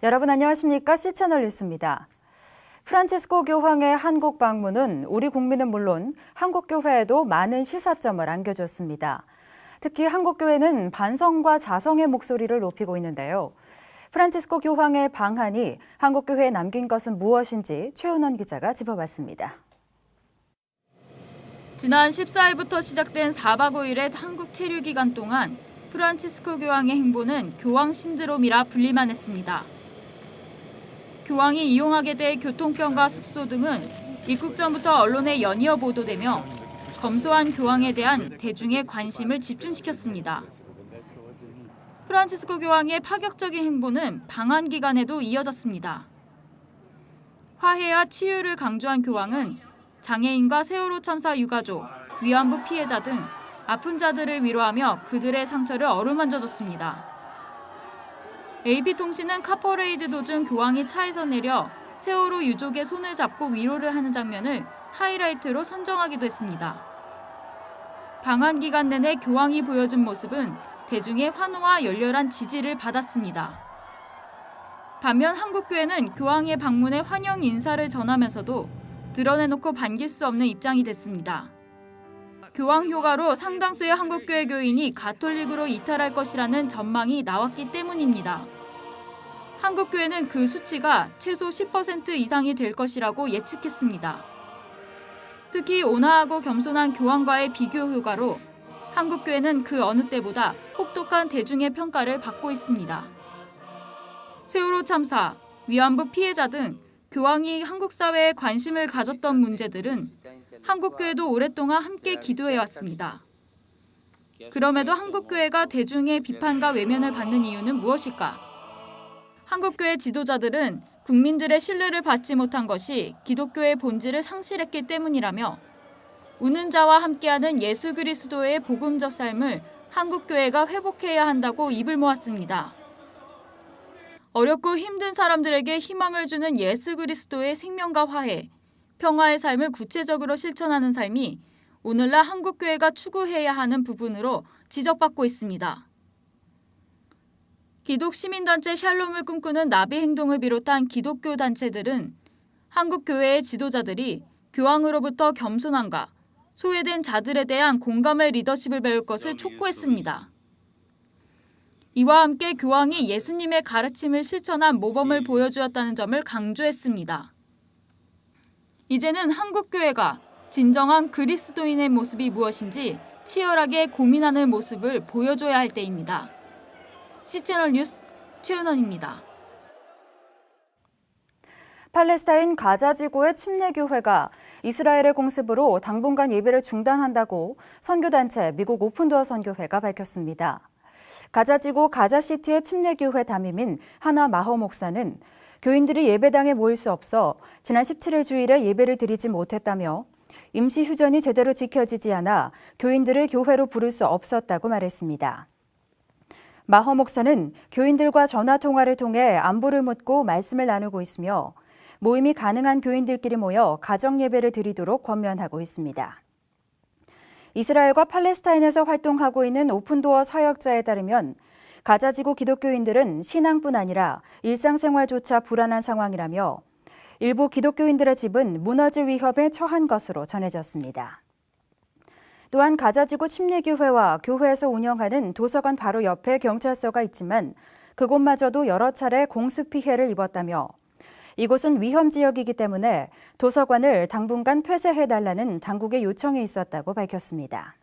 여러분 안녕하십니까? C채널 뉴스입니다. 프란치스코 교황의 한국 방문은 우리 국민은 물론 한국 교회에도 많은 시사점을 안겨줬습니다. 특히 한국 교회는 반성과 자성의 목소리를 높이고 있는데요. 프란치스코 교황의 방한이 한국 교회에 남긴 것은 무엇인지 최은원 기자가 짚어봤습니다. 지난 14일부터 시작된 4박 5일의 한국 체류 기간 동안 프란치스코 교황의 행보는 교황 신드롬이라 불리만 했습니다. 교황이 이용하게 될 교통편과 숙소 등은 입국 전부터 언론에 연이어 보도되며 검소한 교황에 대한 대중의 관심을 집중시켰습니다. 프란치스코 교황의 파격적인 행보는 방한 기간에도 이어졌습니다. 화해와 치유를 강조한 교황은 장애인과 세월호 참사 유가족, 위안부 피해자 등 아픈 자들을 위로하며 그들의 상처를 어루만져줬습니다. AP통신은 카퍼레이드 도중 교황이 차에서 내려 세월호 유족의 손을 잡고 위로를 하는 장면을 하이라이트로 선정하기도 했습니다. 방한 기간 내내 교황이 보여준 모습은 대중의 환호와 열렬한 지지를 받았습니다. 반면 한국교회는 교황의 방문에 환영 인사를 전하면서도 드러내놓고 반길 수 없는 입장이 됐습니다. 교황 효과로 상당수의 한국교회 교인이 가톨릭으로 이탈할 것이라는 전망이 나왔기 때문입니다. 한국교회는 그 수치가 최소 10% 이상이 될 것이라고 예측했습니다. 특히 온화하고 겸손한 교황과의 비교 효과로 한국교회는 그 어느 때보다 혹독한 대중의 평가를 받고 있습니다. 세월호 참사, 위안부 피해자 등 교황이 한국 사회에 관심을 가졌던 문제들은 한국교회도 오랫동안 함께 기도해왔습니다. 그럼에도 한국교회가 대중의 비판과 외면을 받는 이유는 무엇일까? 한국교회 지도자들은 국민들의 신뢰를 받지 못한 것이 기독교의 본질을 상실했기 때문이라며 우는 자와 함께하는 예수 그리스도의 복음적 삶을 한국교회가 회복해야 한다고 입을 모았습니다. 어렵고 힘든 사람들에게 희망을 주는 예수 그리스도의 생명과 화해, 평화의 삶을 구체적으로 실천하는 삶이 오늘날 한국교회가 추구해야 하는 부분으로 지적받고 있습니다. 기독시민단체 샬롬을 꿈꾸는 나비행동을 비롯한 기독교 단체들은 한국교회의 지도자들이 교황으로부터 겸손함과 소외된 자들에 대한 공감의 리더십을 배울 것을 촉구했습니다. 이와 함께 교황이 예수님의 가르침을 실천한 모범을 보여주었다는 점을 강조했습니다. 이제는 한국교회가 진정한 그리스도인의 모습이 무엇인지 치열하게 고민하는 모습을 보여줘야 할 때입니다. C채널 뉴스 최은원입니다. 팔레스타인 가자 지구의 침례교회가 이스라엘의 공습으로 당분간 예배를 중단한다고 선교단체 미국 오픈도어 선교회가 밝혔습니다. 가자 지구 가자시티의 침례교회 담임인 하나 마허 목사는 교인들이 예배당에 모일 수 없어 지난 17일 주일에 예배를 드리지 못했다며 임시 휴전이 제대로 지켜지지 않아 교인들을 교회로 부를 수 없었다고 말했습니다. 마허 목사는 교인들과 전화통화를 통해 안부를 묻고 말씀을 나누고 있으며 모임이 가능한 교인들끼리 모여 가정예배를 드리도록 권면하고 있습니다. 이스라엘과 팔레스타인에서 활동하고 있는 오픈도어 사역자에 따르면 가자지구 기독교인들은 신앙뿐 아니라 일상생활조차 불안한 상황이라며 일부 기독교인들의 집은 무너질 위협에 처한 것으로 전해졌습니다. 또한 가자지구 침례교회와 교회에서 운영하는 도서관 바로 옆에 경찰서가 있지만 그곳마저도 여러 차례 공습 피해를 입었다며 이곳은 위험 지역이기 때문에 도서관을 당분간 폐쇄해달라는 당국의 요청이 있었다고 밝혔습니다.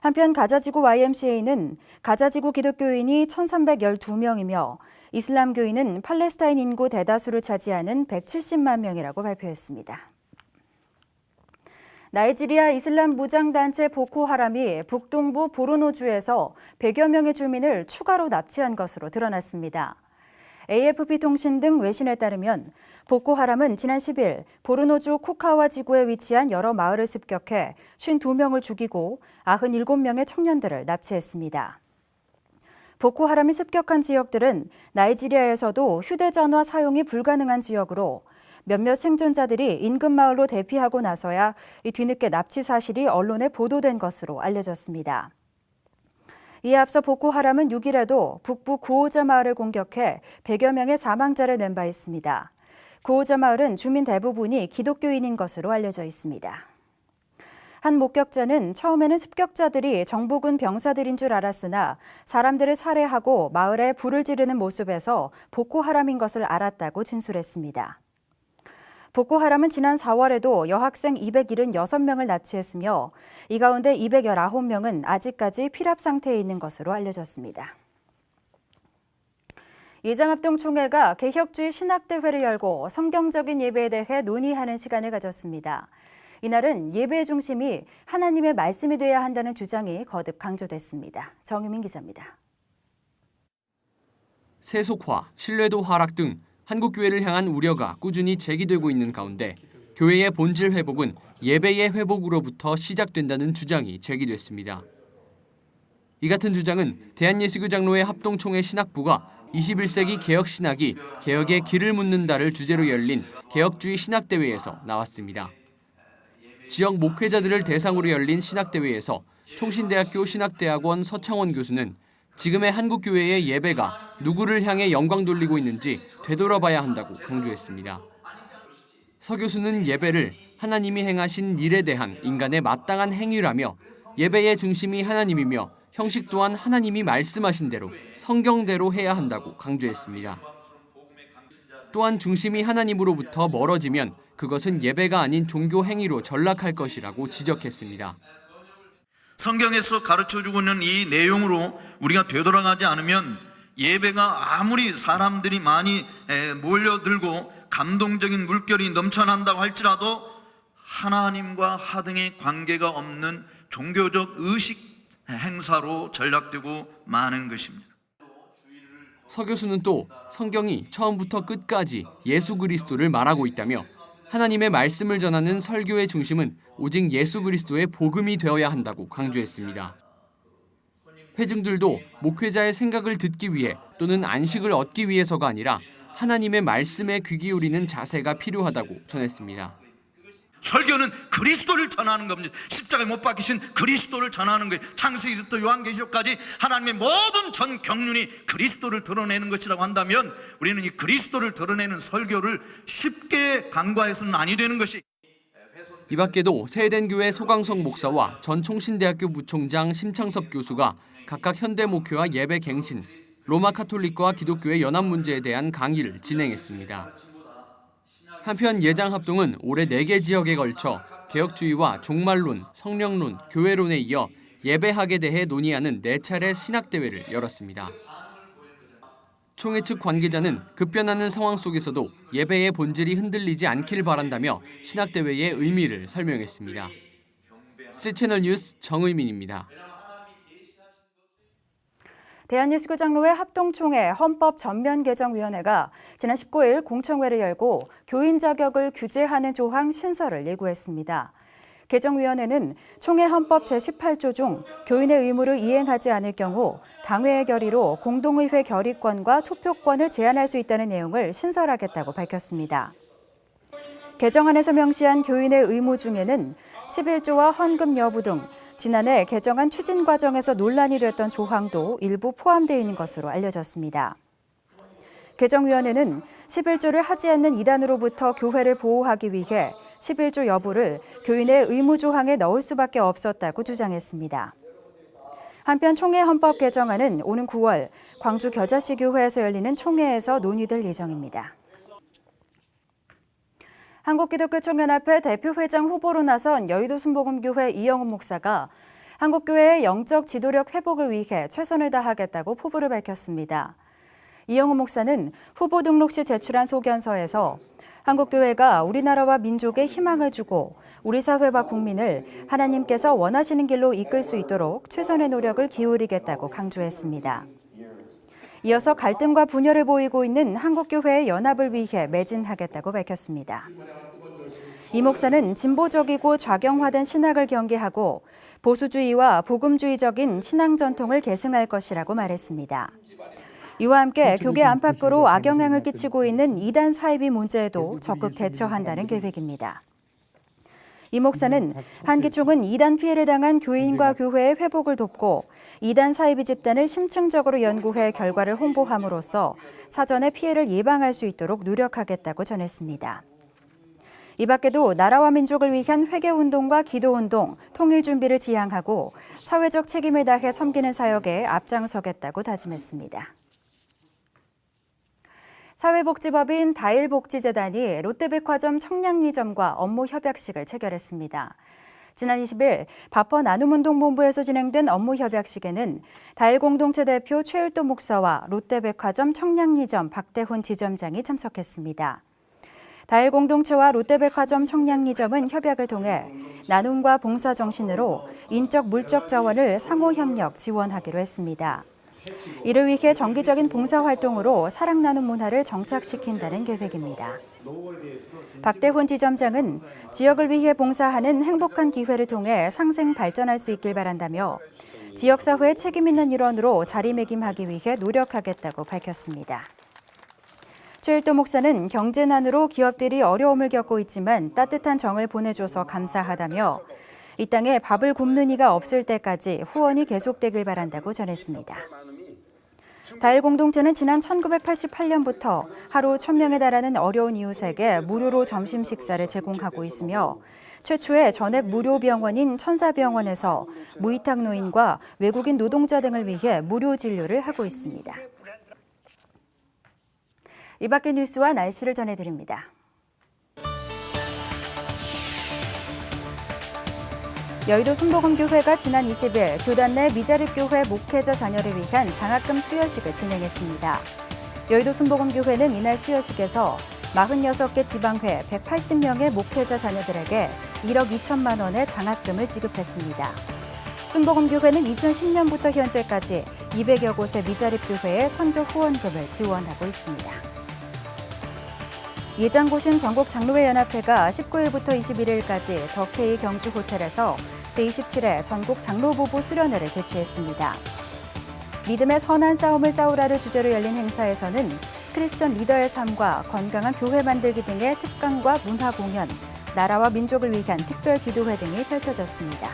한편 가자지구 YMCA는 가자지구 기독교인이 1,312명이며 이슬람교인은 팔레스타인 인구 대다수를 차지하는 170만 명이라고 발표했습니다. 나이지리아 이슬람 무장단체 보코하람이 북동부 보르노주에서 100여 명의 주민을 추가로 납치한 것으로 드러났습니다. AFP 통신 등 외신에 따르면 보코하람은 지난 10일 보르노주 쿠카와 지구에 위치한 여러 마을을 습격해 52명을 죽이고 97명의 청년들을 납치했습니다. 보코하람이 습격한 지역들은 나이지리아에서도 휴대전화 사용이 불가능한 지역으로 몇몇 생존자들이 인근 마을로 대피하고 나서야 뒤늦게 납치 사실이 언론에 보도된 것으로 알려졌습니다. 이에 앞서 보코하람은 6일에도 북부 구오자 마을을 공격해 100여 명의 사망자를 낸 바 있습니다. 구오자 마을은 주민 대부분이 기독교인인 것으로 알려져 있습니다. 한 목격자는 처음에는 습격자들이 정부군 병사들인 줄 알았으나 사람들을 살해하고 마을에 불을 지르는 모습에서 보코하람인 것을 알았다고 진술했습니다. 보코하람은 지난 4월에도 여학생 276명을 납치했으며 이 가운데 219명은 아직까지 피랍 상태에 있는 것으로 알려졌습니다. 이장합동 총회가 개혁주의 신학대회를 열고 성경적인 예배에 대해 논의하는 시간을 가졌습니다. 이날은 예배의 중심이 하나님의 말씀이 되어야 한다는 주장이 거듭 강조됐습니다. 정유민 기자입니다. 세속화, 신뢰도 하락 등 한국교회를 향한 우려가 꾸준히 제기되고 있는 가운데 교회의 본질 회복은 예배의 회복으로부터 시작된다는 주장이 제기됐습니다. 이 같은 주장은 대한예수교 장로회 합동총회 신학부가 21세기 개혁신학이 개혁의 길을 묻는다를 주제로 열린 개혁주의 신학대회에서 나왔습니다. 지역 목회자들을 대상으로 열린 신학대회에서 총신대학교 신학대학원 서창원 교수는 지금의 한국교회의 예배가 누구를 향해 영광 돌리고 있는지 되돌아봐야 한다고 강조했습니다. 서 교수는 예배를 하나님이 행하신 일에 대한 인간의 마땅한 행위라며 예배의 중심이 하나님이며 형식 또한 하나님이 말씀하신 대로 성경대로 해야 한다고 강조했습니다. 또한 중심이 하나님으로부터 멀어지면 그것은 예배가 아닌 종교 행위로 전락할 것이라고 지적했습니다. 성경에서 가르쳐주고 있는 이 내용으로 우리가 되돌아가지 않으면 예배가 아무리 사람들이 많이 몰려들고 감동적인 물결이 넘쳐난다고 할지라도 하나님과 하등의 관계가 없는 종교적 의식 행사로 전락되고 마는 것입니다. 서 교수는 또 성경이 처음부터 끝까지 예수 그리스도를 말하고 있다며 하나님의 말씀을 전하는 설교의 중심은 오직 예수 그리스도의 복음이 되어야 한다고 강조했습니다. 회중들도 목회자의 생각을 듣기 위해 또는 안식을 얻기 위해서가 아니라 하나님의 말씀에 귀 기울이는 자세가 필요하다고 전했습니다. 설교는 그리스도를 전하는 겁니다. 십자가에 못 박히신 그리스도를 전하는 거예요. 창세기부터 요한계시록까지 하나님의 모든 전 경륜이 그리스도를 드러내는 것이라고 한다면 우리는 이 그리스도를 드러내는 설교를 쉽게 간과해서는 아니 되는 것이. 이 밖에도 세덴교회 소강성 목사와 전 총신대학교 부총장 심창섭 교수가 각각 현대 목회와 예배 갱신, 로마 카톨릭과 기독교의 연합 문제에 대한 강의를 진행했습니다. 한편 예장합동은 올해 4개 지역에 걸쳐 개혁주의와 종말론, 성령론, 교회론에 이어 예배학에 대해 논의하는 4차례 신학대회를 열었습니다. 총회 측 관계자는 급변하는 상황 속에서도 예배의 본질이 흔들리지 않길 바란다며 신학대회의 의미를 설명했습니다. C채널 뉴스 정의민입니다. 대한예수교 장로회 합동총회 헌법전면개정위원회가 지난 19일 공청회를 열고 교인 자격을 규제하는 조항 신설을 예고했습니다. 개정위원회는 총회 헌법 제18조 중 교인의 의무를 이행하지 않을 경우 당회의 결의로 공동의회 결의권과 투표권을 제한할 수 있다는 내용을 신설하겠다고 밝혔습니다. 개정안에서 명시한 교인의 의무 중에는 11조와 헌금 여부 등 지난해 개정안 추진 과정에서 논란이 됐던 조항도 일부 포함되어 있는 것으로 알려졌습니다. 개정위원회는 11조를 하지 않는 이단으로부터 교회를 보호하기 위해 11조 여부를 교인의 의무 조항에 넣을 수밖에 없었다고 주장했습니다. 한편 총회 헌법 개정안은 오는 9월 광주 겨자씨 교회에서 열리는 총회에서 논의될 예정입니다. 한국기독교총연합회 대표회장 후보로 나선 여의도 순복음교회 이영훈 목사가 한국교회의 영적 지도력 회복을 위해 최선을 다하겠다고 포부를 밝혔습니다. 이영훈 목사는 후보 등록 시 제출한 소견서에서 한국교회가 우리나라와 민족에 희망을 주고 우리 사회와 국민을 하나님께서 원하시는 길로 이끌 수 있도록 최선의 노력을 기울이겠다고 강조했습니다. 이어서 갈등과 분열을 보이고 있는 한국교회의 연합을 위해 매진하겠다고 밝혔습니다. 이 목사는 진보적이고 좌경화된 신학을 경계하고 보수주의와 복음주의적인 신앙 전통을 계승할 것이라고 말했습니다. 이와 함께 교계 안팎으로 악영향을 끼치고 있는 이단 사이비 문제에도 적극 대처한다는 계획입니다. 이 목사는 한기총은 이단 피해를 당한 교인과 교회의 회복을 돕고 이단 사이비 집단을 심층적으로 연구해 결과를 홍보함으로써 사전에 피해를 예방할 수 있도록 노력하겠다고 전했습니다. 이 밖에도 나라와 민족을 위한 회개운동과 기도운동, 통일준비를 지향하고 사회적 책임을 다해 섬기는 사역에 앞장서겠다고 다짐했습니다. 사회복지법인 다일복지재단이 롯데백화점 청량리점과 업무 협약식을 체결했습니다. 지난 20일 바퍼 나눔운동본부에서 진행된 업무 협약식에는 다일공동체 대표 최율도 목사와 롯데백화점 청량리점 박대훈 지점장이 참석했습니다. 다일공동체와 롯데백화점 청량리점은 협약을 통해 나눔과 봉사 정신으로 인적 물적 자원을 상호협력 지원하기로 했습니다. 이를 위해 정기적인 봉사활동으로 사랑 나눔 문화를 정착시킨다는 계획입니다. 박대훈 지점장은 지역을 위해 봉사하는 행복한 기회를 통해 상생 발전할 수 있길 바란다며 지역사회의 책임 있는 일원으로 자리매김하기 위해 노력하겠다고 밝혔습니다. 최일도 목사는 경제난으로 기업들이 어려움을 겪고 있지만 따뜻한 정을 보내줘서 감사하다며 이 땅에 밥을 굶는 이가 없을 때까지 후원이 계속되길 바란다고 전했습니다. 다일공동체는 지난 1988년부터 하루 1,000명에 달하는 어려운 이웃에게 무료로 점심 식사를 제공하고 있으며 최초의 전액 무료 병원인 천사병원에서 무위탁 노인과 외국인 노동자 등을 위해 무료 진료를 하고 있습니다. 이 밖의 뉴스와 날씨를 전해드립니다. 여의도 순복음교회가 지난 20일 교단 내 미자립교회 목회자 자녀를 위한 장학금 수여식을 진행했습니다. 여의도 순복음교회는 이날 수여식에서 46개 지방회 180명의 목회자 자녀들에게 1억 2천만 원의 장학금을 지급했습니다. 순복음교회는 2010년부터 현재까지 200여 곳의 미자립교회에 선교 후원금을 지원하고 있습니다. 예장고신 전국장로회연합회가 19일부터 21일까지 더케이 경주호텔에서 제27회 전국 장로부부 수련회를 개최했습니다. 믿음의 선한 싸움을 싸우라를 주제로 열린 행사에서는 크리스천 리더의 삶과 건강한 교회 만들기 등의 특강과 문화 공연, 나라와 민족을 위한 특별 기도회 등이 펼쳐졌습니다.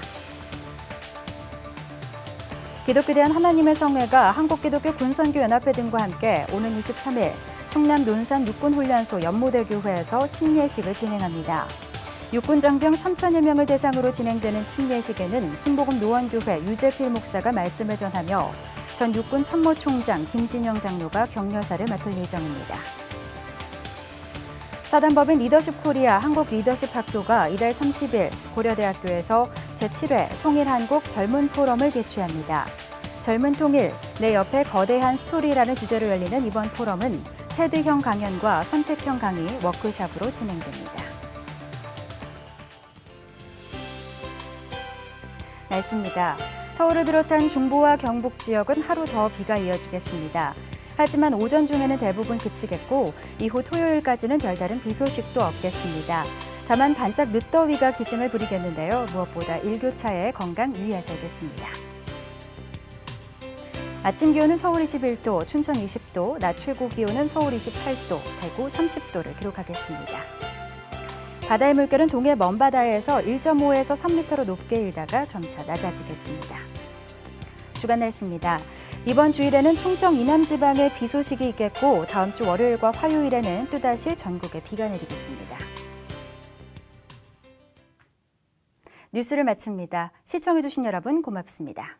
기독교에 대한 하나님의 성회가 한국기독교 군선교연합회 등과 함께 오는 23일 충남 논산 육군훈련소 연모대교회에서 침례식을 진행합니다. 육군 장병 3,000여 명을 대상으로 진행되는 침례식에는 순복음 노원교회 유재필 목사가 말씀을 전하며 전 육군 참모총장 김진영 장로가 격려사를 맡을 예정입니다. 사단법인 리더십 코리아 한국 리더십 학교가 이달 30일 고려대학교에서 제7회 통일한국 젊은 포럼을 개최합니다. 젊은 통일, 내 옆에 거대한 스토리라는 주제로 열리는 이번 포럼은 테드형 강연과 선택형 강의, 워크숍으로 진행됩니다. 날씨입니다. 서울을 비롯한 중부와 경북 지역은 하루 더 비가 이어지겠습니다. 하지만 오전 중에는 대부분 그치겠고 이후 토요일까지는 별다른 비 소식도 없겠습니다. 다만 반짝 늦더위가 기승을 부리겠는데요. 무엇보다 일교차에 건강 유의하셔야겠습니다. 아침 기온은 서울 21도, 춘천 20도, 낮 최고 기온은 서울 28도, 대구 30도를 기록하겠습니다. 바다의 물결은 동해 먼바다에서 1.5에서 3m로 높게 일다가 점차 낮아지겠습니다. 주간 날씨입니다. 이번 주일에는 충청 이남 지방에 비 소식이 있겠고 다음 주 월요일과 화요일에는 또다시 전국에 비가 내리겠습니다. 뉴스를 마칩니다. 시청해주신 여러분 고맙습니다.